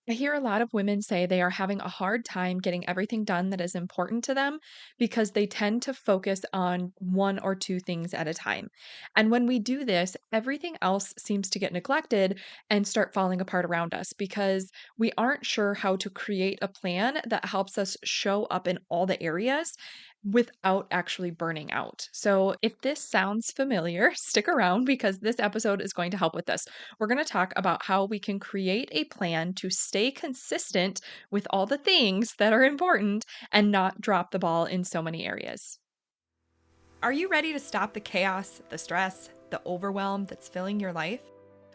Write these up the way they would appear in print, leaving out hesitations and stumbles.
I hear a lot of women say they are having a hard time getting everything done that is important to them because they tend to focus on one or two things at a time. And when we do this, everything else seems to get neglected and start falling apart around us because we aren't sure how to create a plan that helps us show up in all the areas without actually burning out. So, if this sounds familiar, stick around because this episode is going to help with this. We're going to talk about how we can create a plan to stay consistent with all the things that are important and not drop the ball in so many areas. Are you ready to stop the chaos, the stress, the overwhelm that's filling your life?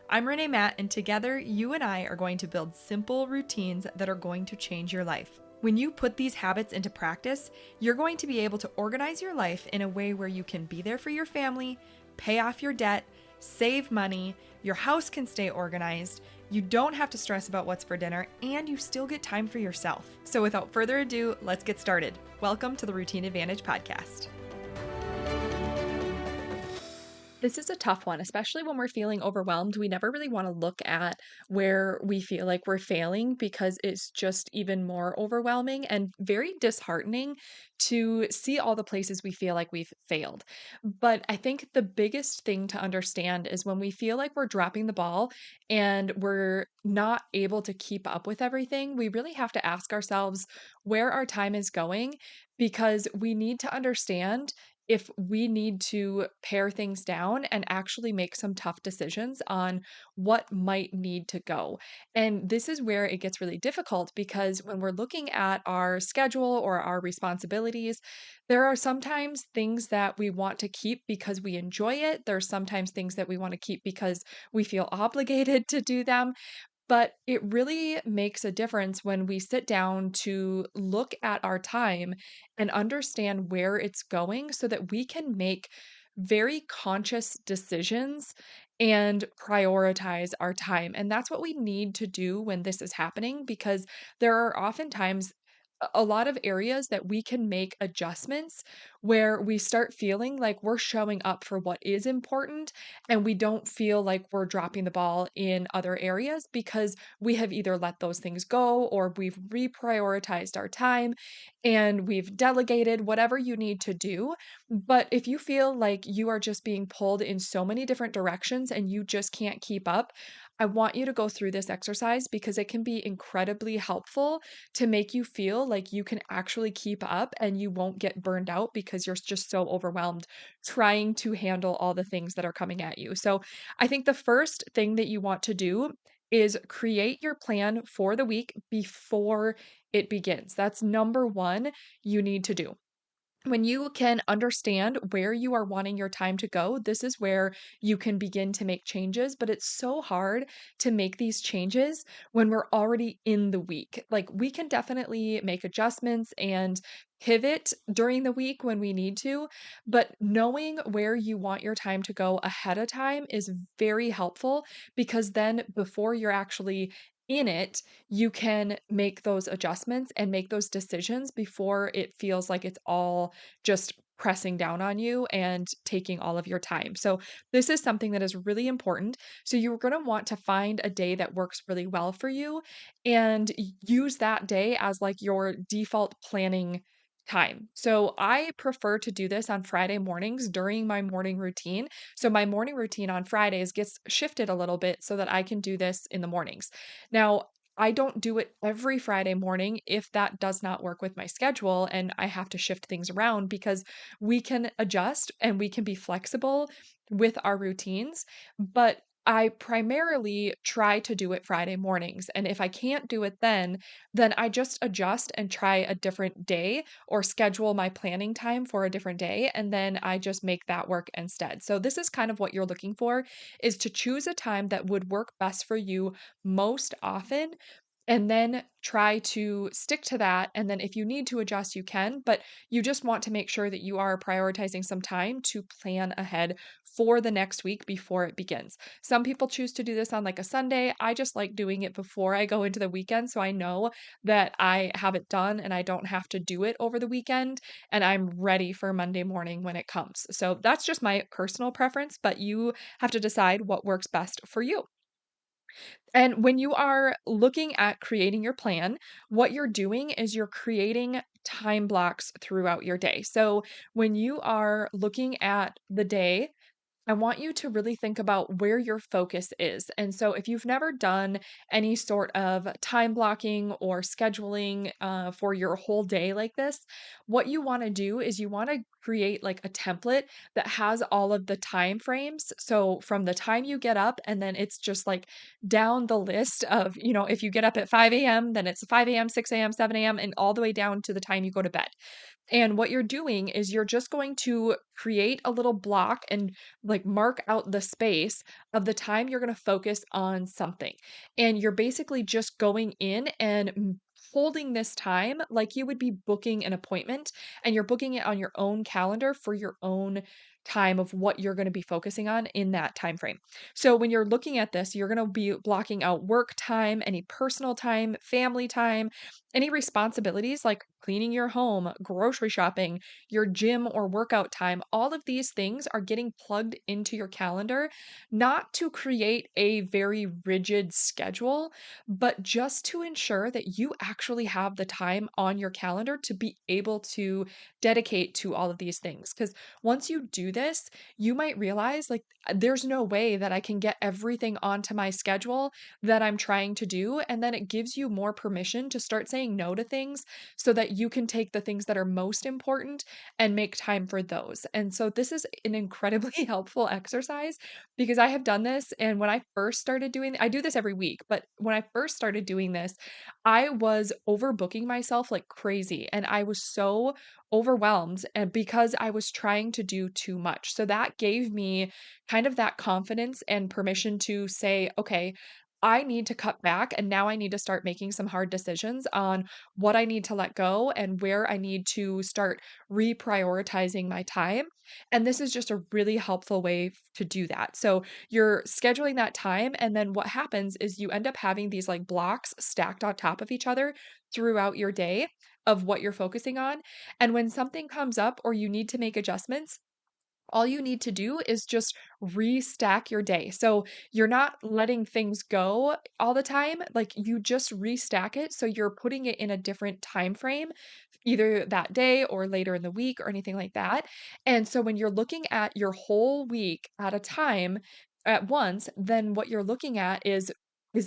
I'm Renae Matt, and together you and I are going to build simple routines that are going to change your life. When you put these habits into practice, you're going to be able to organize your life in a way where you can be there for your family, pay off your debt, save money, your house can stay organized, you don't have to stress about what's for dinner, and you still get time for yourself. So without further ado, let's get started. Welcome to the Routine Advantage Podcast. This is a tough one, especially when we're feeling overwhelmed. We never really want to look at where we feel like we're failing because it's just even more overwhelming and very disheartening to see all the places we feel like we've failed. But I think the biggest thing to understand is when we feel like we're dropping the ball and we're not able to keep up with everything, we really have to ask ourselves where our time is going because we need to understand if we need to pare things down and actually make some tough decisions on what might need to go. And this is where it gets really difficult because when we're looking at our schedule or our responsibilities, there are sometimes things that we want to keep because we enjoy it. There's sometimes things that we want to keep because we feel obligated to do them. But it really makes a difference when we sit down to look at our time and understand where it's going so that we can make very conscious decisions and prioritize our time. And that's what we need to do when this is happening because there are oftentimes a lot of areas that we can make adjustments where we start feeling like we're showing up for what is important and we don't feel like we're dropping the ball in other areas because we have either let those things go or we've reprioritized our time and we've delegated whatever you need to do. But if you feel like you are just being pulled in so many different directions and you just can't keep up, I want you to go through this exercise because it can be incredibly helpful to make you feel like you can actually keep up and you won't get burned out because you're just so overwhelmed trying to handle all the things that are coming at you. So, I think the first thing that you want to do is create your plan for the week before it begins. That's number one you need to do. When you can understand where you are wanting your time to go, this is where you can begin to make changes. But it's so hard to make these changes when we're already in the week. Like, we can definitely make adjustments and pivot during the week when we need to, but knowing where you want your time to go ahead of time is very helpful because then before you're actually in it, you can make those adjustments and make those decisions before it feels like it's all just pressing down on you and taking all of your time. So, this is something that is really important. So, you're going to want to find a day that works really well for you and use that day as like your default planning time. So, I prefer to do this on Friday mornings during my morning routine. So, my morning routine on Fridays gets shifted a little bit so that I can do this in the mornings. Now, I don't do it every Friday morning if that does not work with my schedule and I have to shift things around because we can adjust and we can be flexible with our routines. But I primarily try to do it Friday mornings. And if I can't do it then I just adjust and try a different day or schedule my planning time for a different day. And then I just make that work instead. So, this is kind of what you're looking for is to choose a time that would work best for you most often and then try to stick to that. And then if you need to adjust, you can, but you just want to make sure that you are prioritizing some time to plan ahead for the next week before it begins. Some people choose to do this on like a Sunday. I just like doing it before I go into the weekend. So I know that I have it done and I don't have to do it over the weekend and I'm ready for Monday morning when it comes. So that's just my personal preference, but you have to decide what works best for you. And when you are looking at creating your plan, what you're doing is you're creating time blocks throughout your day. So when you are looking at the day, I want you to really think about where your focus is. And so, if you've never done any sort of time blocking or scheduling for your whole day like this, what you want to do is you want to create like a template that has all of the time frames. So, from the time you get up, and then it's just like down the list of, if you get up at 5 a.m., then it's 5 a.m., 6 a.m., 7 a.m., and all the way down to the time you go to bed. And what you're doing is you're just going to create a little block and like mark out the space of the time you're going to focus on something. And you're basically just going in and holding this time like you would be booking an appointment, and you're booking it on your own calendar for your own time of what you're going to be focusing on in that time frame. So when you're looking at this, you're going to be blocking out work time, any personal time, family time, any responsibilities like cleaning your home, grocery shopping, your gym or workout time. All of these things are getting plugged into your calendar, not to create a very rigid schedule, but just to ensure that you actually have the time on your calendar to be able to dedicate to all of these things. Because once you do this, you might realize like there's no way that I can get everything onto my schedule that I'm trying to do. And then it gives you more permission to start saying no to things so that you can take the things that are most important and make time for those. And so this is an incredibly helpful exercise because I have done this. And when I first started doing, I do this every week, but when I first started doing this, I was overbooking myself like crazy. And I was so overwhelmed and because I was trying to do too much. So that gave me kind of that confidence and permission to say, okay, I need to cut back and now I need to start making some hard decisions on what I need to let go and where I need to start reprioritizing my time. And this is just a really helpful way to do that. So you're scheduling that time. And then what happens is you end up having these like blocks stacked on top of each other throughout your day of what you're focusing on. And when something comes up or you need to make adjustments, all you need to do is just restack your day. So you're not letting things go all the time. Like you just restack it. So you're putting it in a different time frame, either that day or later in the week or anything like that. And so when you're looking at your whole week at a time at once, then what you're looking at is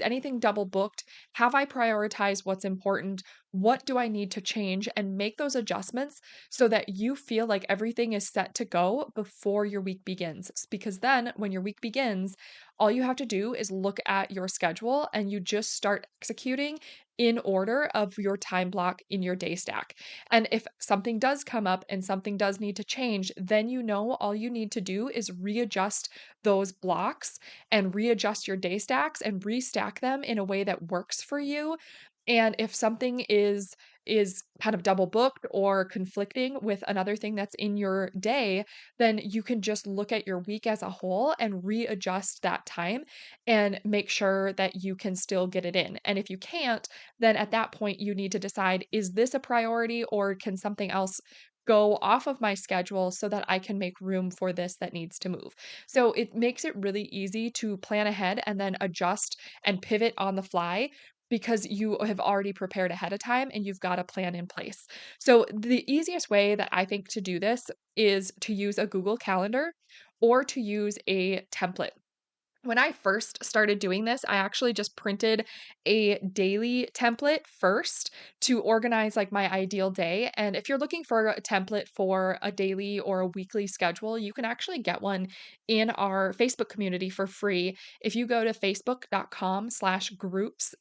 anything double booked? Have I prioritized what's important? What do I need to change and make those adjustments so that you feel like everything is set to go before your week begins. Because then when your week begins, all you have to do is look at your schedule and you just start executing in order of your time block in your day stack. And if something does come up and something does need to change, then you know all you need to do is readjust those blocks and readjust your day stacks and restack them in a way that works for you. And if something is kind of double booked or conflicting with another thing that's in your day, then you can just look at your week as a whole and readjust that time and make sure that you can still get it in. And if you can't, then at that point you need to decide, is this a priority or can something else go off of my schedule so that I can make room for this that needs to move. So it makes it really easy to plan ahead and then adjust and pivot on the fly because you have already prepared ahead of time and you've got a plan in place. So, the easiest way that I think to do this is to use a Google Calendar or to use a template. When I first started doing this, I actually just printed a daily template first to organize like my ideal day. And if you're looking for a template for a daily or a weekly schedule, you can actually get one in our Facebook community for free. If you go to facebook.com/groups/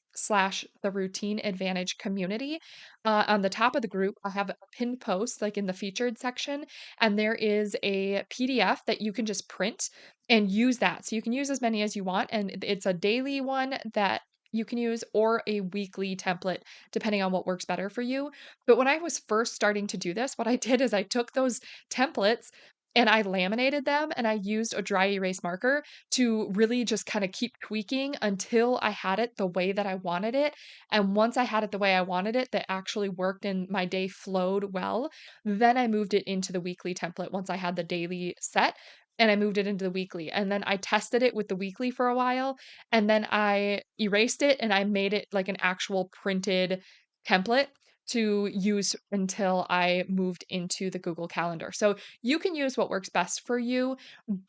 the routine advantage community, on the top of the group, I have a pinned post like in the featured section, and there is a PDF that you can just print and use that. So you can use as many as you want, and it's a daily one that you can use or a weekly template, depending on what works better for you. But when I was first starting to do this, what I did is I took those templates and I laminated them and I used a dry erase marker to really just kind of keep tweaking until I had it the way that I wanted it. And once I had it the way I wanted it, that actually worked and my day flowed well, then I moved it into the weekly template once I had the daily set and I moved it into the weekly. And then I tested it with the weekly for a while, and then I erased it and I made it like an actual printed template to use until I moved into the Google Calendar. So you can use what works best for you,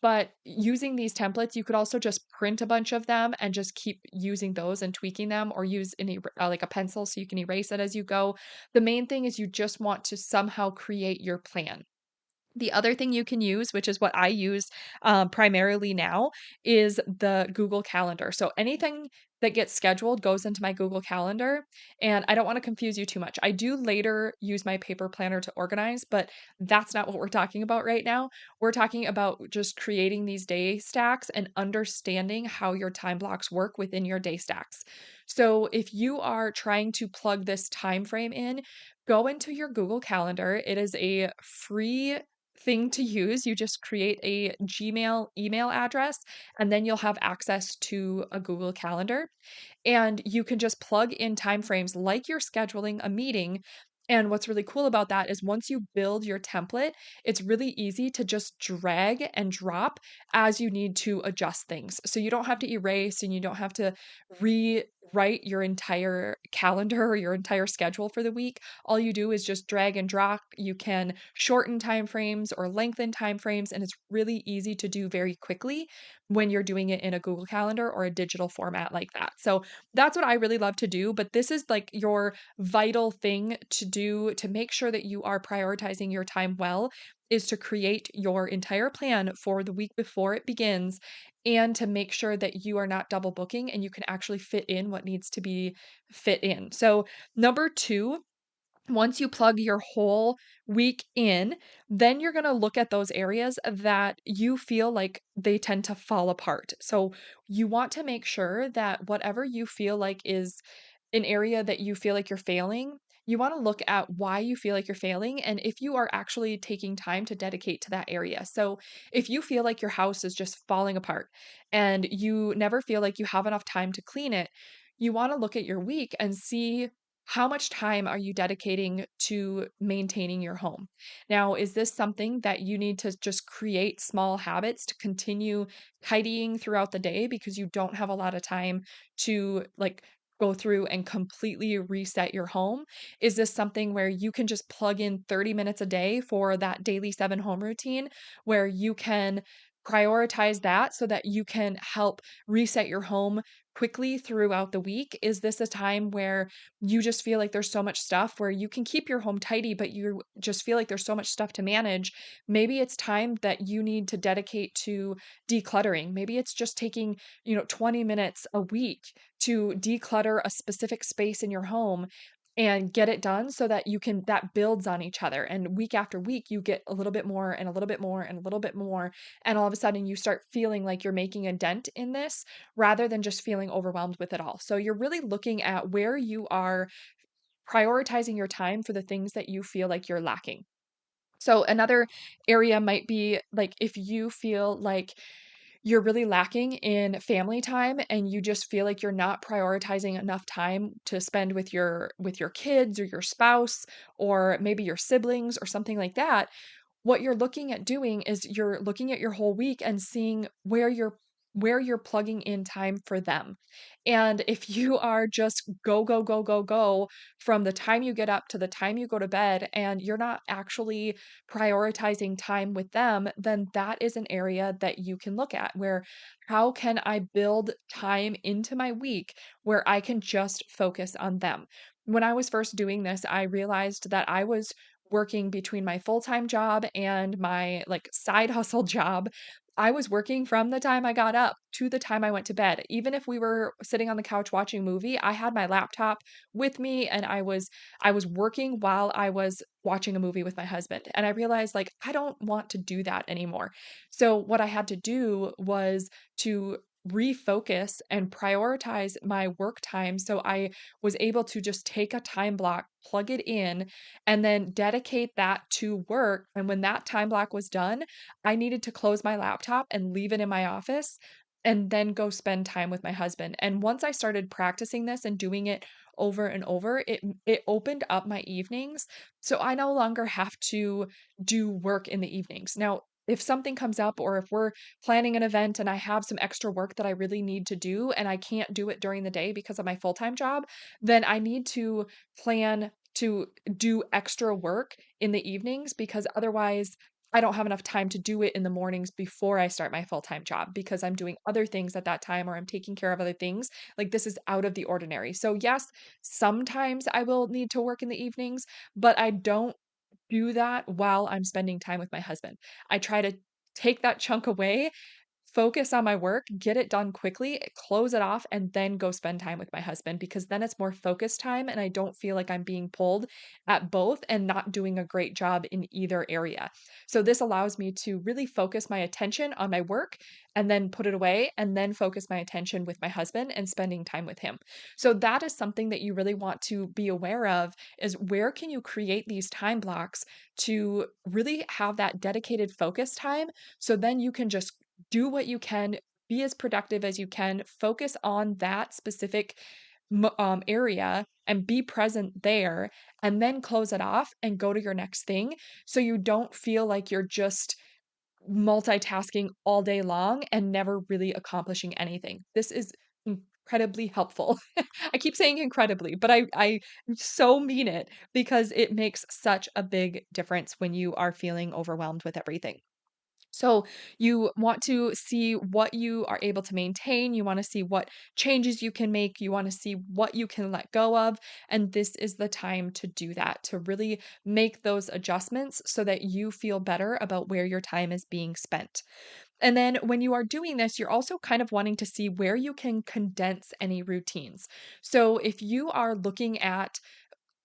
but using these templates, you could also just print a bunch of them and just keep using those and tweaking them, or use like a pencil so you can erase it as you go. The main thing is you just want to somehow create your plan. The other thing you can use, which is what I use primarily now, is the Google Calendar. So anything that gets scheduled goes into my Google Calendar. And I don't want to confuse you too much. I do later use my paper planner to organize, but that's not what we're talking about right now. We're talking about just creating these day stacks and understanding how your time blocks work within your day stacks. So if you are trying to plug this time frame in, go into your Google Calendar. It is a free thing to use. You just create a Gmail email address, and then you'll have access to a Google Calendar. And you can just plug in timeframes like you're scheduling a meeting. And what's really cool about that is once you build your template, it's really easy to just drag and drop as you need to adjust things. So you don't have to erase and you don't have to rewrite your entire calendar or your entire schedule for the week. All you do is just drag and drop. You can shorten timeframes or lengthen timeframes, and it's really easy to do very quickly when you're doing it in a Google Calendar or a digital format like that. So that's what I really love to do, but this is like your vital thing to do to make sure that you are prioritizing your time well, is to create your entire plan for the week before it begins, and to make sure that you are not double booking and you can actually fit in what needs to be fit in. So number 2, once you plug your whole week in, then you're going to look at those areas that you feel like they tend to fall apart. So you want to make sure that whatever you feel like is an area that you feel like you're failing, you want to look at why you feel like you're failing and if you are actually taking time to dedicate to that area. So if you feel like your house is just falling apart and you never feel like you have enough time to clean it, you want to look at your week and see how much time are you dedicating to maintaining your home. Now, is this something that you need to just create small habits to continue tidying throughout the day because you don't have a lot of time to like go through and completely reset your home? Is this something where you can just plug in 30 minutes a day for that daily 7 home routine where you can prioritize that so that you can help reset your home quickly throughout the week? Is this a time where you just feel like there's so much stuff where you can keep your home tidy, but you just feel like there's so much stuff to manage? Maybe it's time that you need to dedicate to decluttering. Maybe it's just taking, 20 minutes a week to declutter a specific space in your home and get it done so that you can that builds on each other, and week after week you get a little bit more and a little bit more and a little bit more, and all of a sudden you start feeling like you're making a dent in this rather than just feeling overwhelmed with it all. So you're really looking at where you are prioritizing your time for the things that you feel like you're lacking. So another area might be like if you feel like you're really lacking in family time and you just feel like you're not prioritizing enough time to spend with your kids or your spouse or maybe your siblings or something like that. What you're looking at doing is you're looking at your whole week and seeing where you're plugging in time for them. And if you are just go, go, go, go, go from the time you get up to the time you go to bed, and you're not actually prioritizing time with them, then that is an area that you can look at where how can I build time into my week where I can just focus on them? When I was first doing this, I realized that I was working between my full-time job and my like side hustle job. I was working from the time I got up to the time I went to bed. Even if we were sitting on the couch watching a movie, I had my laptop with me and I was working while I was watching a movie with my husband. And I realized like I don't want to do that anymore. So what I had to do was to refocus and prioritize my work time so I was able to just take a time block, plug it in, and then dedicate that to work. And when that time block was done, I needed to close my laptop and leave it in my office and then go spend time with my husband. And once I started practicing this and doing it over and over, it opened up my evenings. So I no longer have to do work in the evenings. Now, if something comes up or if we're planning an event and I have some extra work that I really need to do and I can't do it during the day because of my full-time job, then I need to plan to do extra work in the evenings because otherwise I don't have enough time to do it in the mornings before I start my full-time job because I'm doing other things at that time or I'm taking care of other things. Like this is out of the ordinary. So yes, sometimes I will need to work in the evenings, but I don't do that while I'm spending time with my husband. I try to take that chunk away, focus on my work, get it done quickly, close it off, and then go spend time with my husband because then it's more focused time and I don't feel like I'm being pulled at both and not doing a great job in either area. So this allows me to really focus my attention on my work and then put it away and then focus my attention with my husband and spending time with him. So that is something that you really want to be aware of is where can you create these time blocks to really have that dedicated focus time so then you can just do what you can, be as productive as you can, focus on that specific area and be present there, and then close it off and go to your next thing. So you don't feel like you're just multitasking all day long and never really accomplishing anything. This is incredibly helpful. I keep saying incredibly, but I so mean it because it makes such a big difference when you are feeling overwhelmed with everything. So you want to see what you are able to maintain. You want to see what changes you can make. You want to see what you can let go of. And this is the time to do that, to really make those adjustments so that you feel better about where your time is being spent. And then when you are doing this, you're also kind of wanting to see where you can condense any routines. So if you are looking at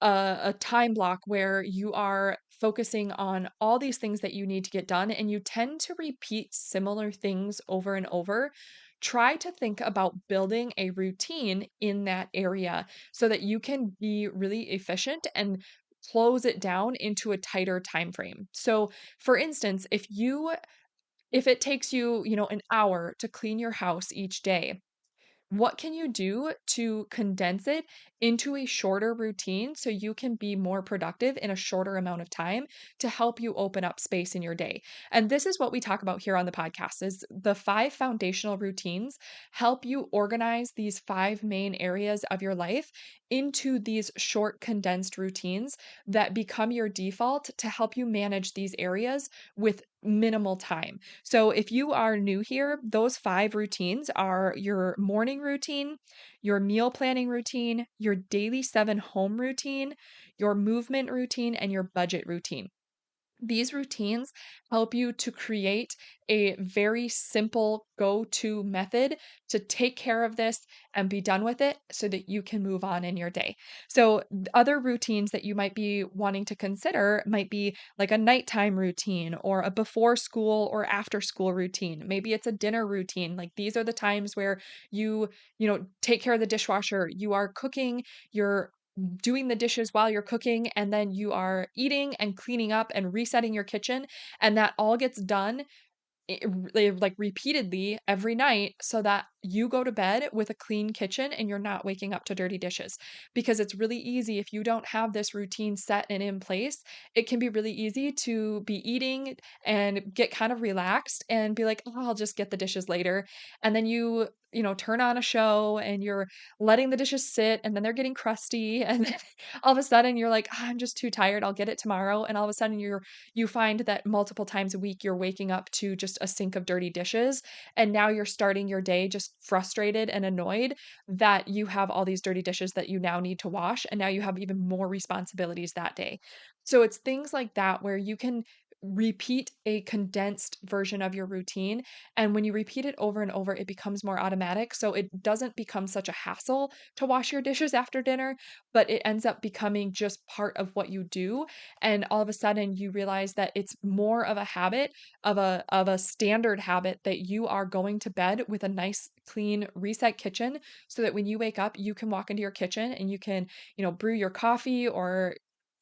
a time block where you are focusing on all these things that you need to get done and you tend to repeat similar things over and over, try to think about building a routine in that area so that you can be really efficient and close it down into a tighter time frame. So, for instance, if it takes you, an hour to clean your house each day, what can you do to condense it into a shorter routine so you can be more productive in a shorter amount of time to help you open up space in your day? And this is what we talk about here on the podcast is the 5 foundational routines help you organize these 5 main areas of your life into these short condensed routines that become your default to help you manage these areas with minimal time. So if you are new here, those 5 routines are your morning routine, your meal planning routine, your daily 7 home routine, your movement routine, and your budget routine. These routines help you to create a very simple go to method to take care of this and be done with it so that you can move on in your day. So, other routines that you might be wanting to consider might be like a nighttime routine or a before school or after school routine. Maybe it's a dinner routine. Like these are the times where take care of the dishwasher, you are cooking, you're doing the dishes while you're cooking, and then you are eating and cleaning up and resetting your kitchen, and that all gets done like repeatedly every night so that you go to bed with a clean kitchen and you're not waking up to dirty dishes. Because it's really easy if you don't have this routine set and in place, it can be really easy to be eating and get kind of relaxed and be like, oh, I'll just get the dishes later. And then turn on a show and you're letting the dishes sit and then they're getting crusty. And then all of a sudden you're like, "Ah, I'm just too tired. I'll get it tomorrow." And all of a sudden you find that multiple times a week you're waking up to just a sink of dirty dishes and now you're starting your day just frustrated and annoyed that you have all these dirty dishes that you now need to wash and now you have even more responsibilities that day. So it's things like that where you can repeat a condensed version of your routine, and when you repeat it over and over it becomes more automatic, so it doesn't become such a hassle to wash your dishes after dinner, but it ends up becoming just part of what you do, and all of a sudden you realize that it's more of a habit of a standard habit that you are going to bed with a nice clean reset kitchen so that when you wake up you can walk into your kitchen and you can brew your coffee or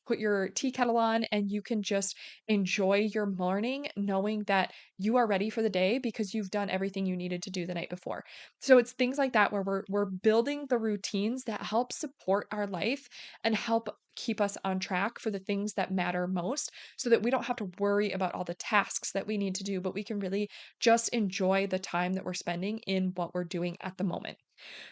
put your tea kettle on, and you can just enjoy your morning knowing that you are ready for the day because you've done everything you needed to do the night before. So it's things like that where we're building the routines that help support our life and help keep us on track for the things that matter most so that we don't have to worry about all the tasks that we need to do, but we can really just enjoy the time that we're spending in what we're doing at the moment.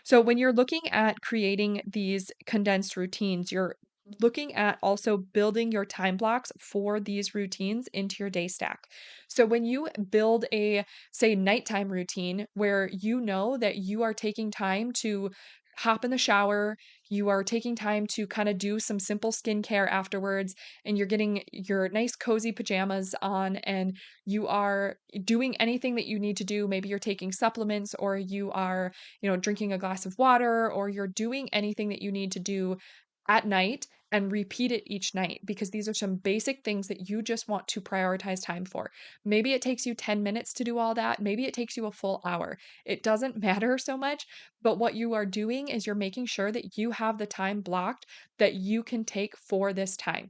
So when you're looking at creating these condensed routines, you're looking at also building your time blocks for these routines into your day stack. So when you build a, say, nighttime routine where you know that you are taking time to hop in the shower, you are taking time to kind of do some simple skincare afterwards, and you're getting your nice cozy pajamas on, and you are doing anything that you need to do. Maybe you're taking supplements, or you are drinking a glass of water, or you're doing anything that you need to do at night and repeat it each night because these are some basic things that you just want to prioritize time for. Maybe it takes you 10 minutes to do all that. Maybe it takes you a full hour. It doesn't matter so much, but what you are doing is you're making sure that you have the time blocked that you can take for this time.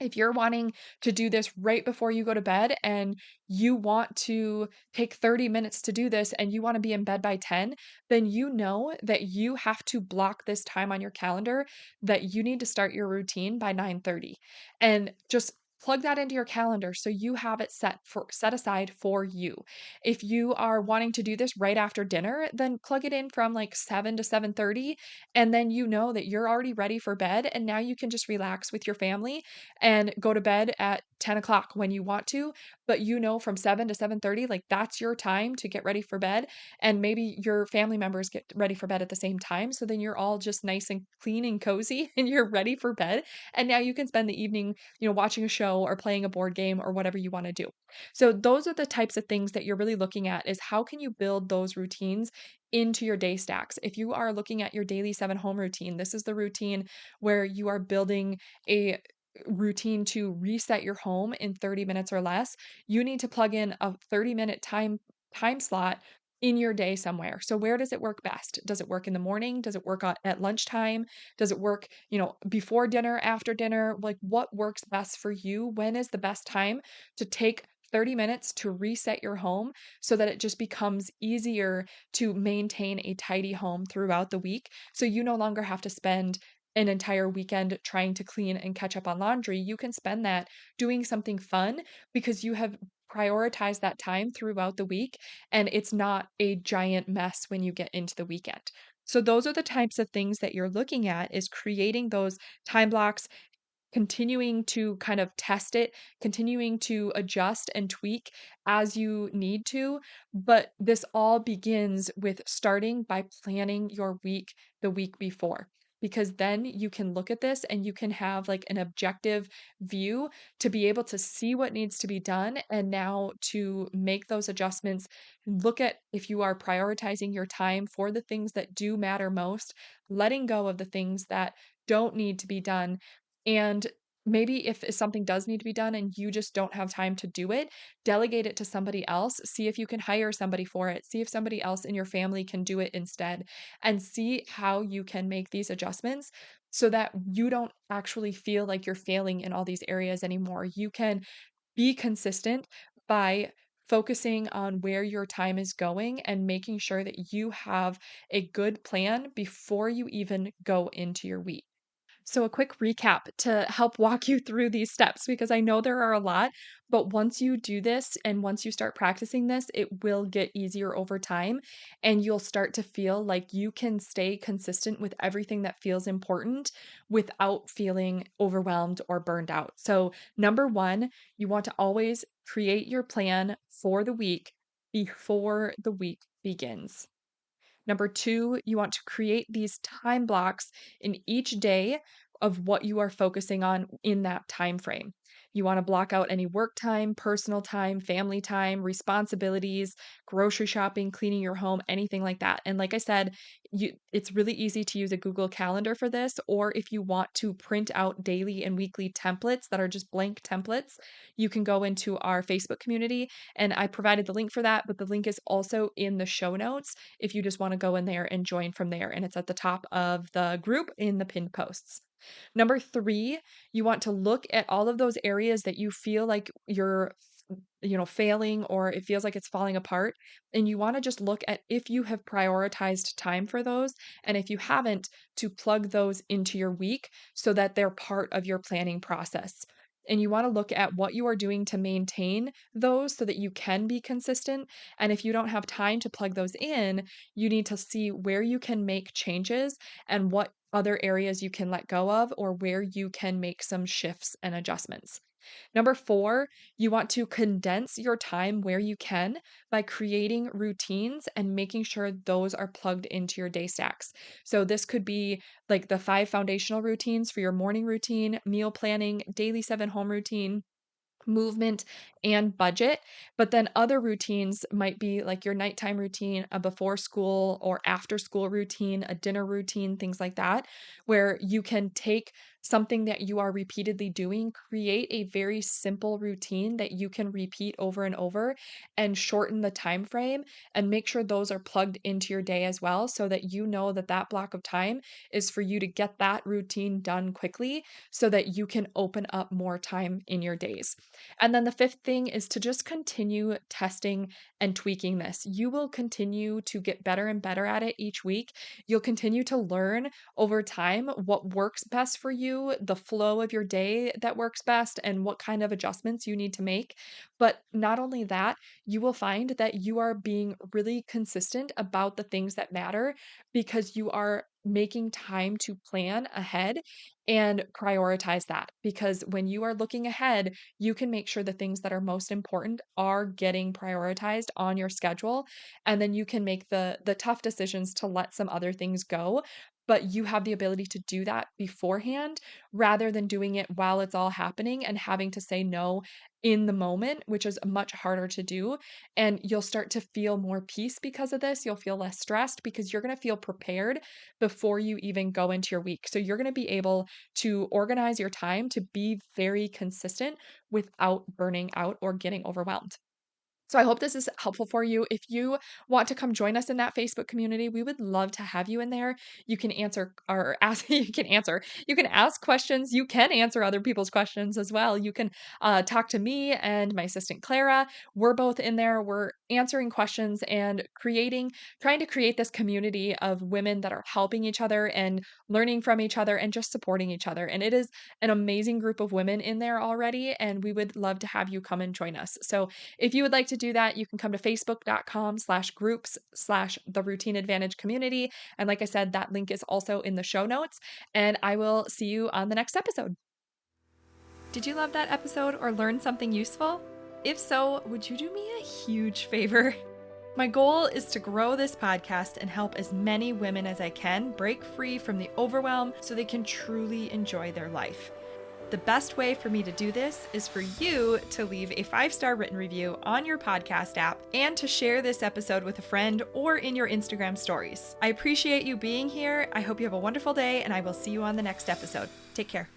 If you're wanting to do this right before you go to bed and you want to take 30 minutes to do this and you want to be in bed by 10, then you know that you have to block this time on your calendar that you need to start your routine by 9:30. And just plug that into your calendar so you have it set aside for you. If you are wanting to do this right after dinner, then plug it in from like 7 to 7:30, and then you know that you're already ready for bed and now you can just relax with your family and go to bed at 10 o'clock when you want to, but from 7 to 7:30, like that's your time to get ready for bed. And maybe your family members get ready for bed at the same time. So then you're all just nice and clean and cozy and you're ready for bed. And now you can spend the evening, watching a show or playing a board game or whatever you want to do. So those are the types of things that you're really looking at is how can you build those routines into your day stacks. If you are looking at your daily 7 home routine, this is the routine where you are building a routine to reset your home in 30 minutes or less. You need to plug in a 30-minute time slot in your day somewhere. So where does it work best? Does it work in the morning? Does it work at lunchtime? Does it work, before dinner, after dinner? Like what works best for you? When is the best time to take 30 minutes to reset your home so that it just becomes easier to maintain a tidy home throughout the week so you no longer have to spend an entire weekend trying to clean and catch up on laundry. You can spend that doing something fun because you have prioritized that time throughout the week and it's not a giant mess when you get into the weekend. So those are the types of things that you're looking at is creating those time blocks, continuing to kind of test it, continuing to adjust and tweak as you need to. But this all begins with starting by planning your week the week before. Because then you can look at this and you can have like an objective view to be able to see what needs to be done and now to make those adjustments. Look at if you are prioritizing your time for the things that do matter most, letting go of the things that don't need to be done, and maybe if something does need to be done and you just don't have time to do it, delegate it to somebody else. See if you can hire somebody for it. See if somebody else in your family can do it instead, and see how you can make these adjustments so that you don't actually feel like you're failing in all these areas anymore. You can be consistent by focusing on where your time is going and making sure that you have a good plan before you even go into your week. So, a quick recap to help walk you through these steps because I know there are a lot, but once you do this and once you start practicing this, it will get easier over time and you'll start to feel like you can stay consistent with everything that feels important without feeling overwhelmed or burned out. So, number one, you want to always create your plan for the week before the week begins. Number two, you want to create these time blocks in each day of what you are focusing on in that time frame. You want to block out any work time, personal time, family time, responsibilities, grocery shopping, cleaning your home, anything like that. And like I said, it's really easy to use a Google Calendar for this, or if you want to print out daily and weekly templates that are just blank templates, you can go into our Facebook community, and I provided the link for that, but the link is also in the show notes if you just want to go in there and join from there. And it's at the top of the group in the pinned posts. Number 3, you want to look at all of those areas that you feel like you're failing or it feels like it's falling apart. And you want to just look at if you have prioritized time for those. And if you haven't, to plug those into your week so that they're part of your planning process. And you want to look at what you are doing to maintain those so that you can be consistent. And if you don't have time to plug those in, you need to see where you can make changes and what other areas you can let go of or where you can make some shifts and adjustments. Number 4, you want to condense your time where you can by creating routines and making sure those are plugged into your day stacks. So, this could be like the 5 foundational routines for your morning routine, meal planning, daily 7 home routine, movement and budget. But then other routines might be like your nighttime routine, a before school or after school routine, a dinner routine, things like that, where you can take something that you are repeatedly doing, create a very simple routine that you can repeat over and over and shorten the time frame and make sure those are plugged into your day as well so that you know that that block of time is for you to get that routine done quickly so that you can open up more time in your days. And then the fifth thing is to just continue testing and tweaking this. You will continue to get better and better at it each week. You'll continue to learn over time what works best for you, the flow of your day that works best, and what kind of adjustments you need to make. But not only that, you will find that you are being really consistent about the things that matter because you are making time to plan ahead and prioritize that. Because when you are looking ahead, you can make sure the things that are most important are getting prioritized on your schedule, and then you can make the tough decisions to let some other things go, but you have the ability to do that beforehand rather than doing it while it's all happening and having to say no in the moment, which is much harder to do. And you'll start to feel more peace because of this. You'll feel less stressed because you're going to feel prepared before you even go into your week. So you're going to be able to organize your time to be very consistent without burning out or getting overwhelmed. So I hope this is helpful for you. If you want to come join us in that Facebook community, we would love to have you in there. You can answer or ask, you can ask questions. You can answer other people's questions as well. You can talk to me and my assistant Clara. We're both in there. We're answering questions and trying to create this community of women that are helping each other and learning from each other and just supporting each other. And it is an amazing group of women in there already. And we would love to have you come and join us. So if you would like to do that, you can come to facebook.com/groups/the Routine Advantage community. And like I said, that link is also in the show notes. And I will see you on the next episode. Did you love that episode or learn something useful? If so, would you do me a huge favor? My goal is to grow this podcast and help as many women as I can break free from the overwhelm so they can truly enjoy their life. The best way for me to do this is for you to leave a 5-star written review on your podcast app and to share this episode with a friend or in your Instagram stories. I appreciate you being here. I hope you have a wonderful day, and I will see you on the next episode. Take care.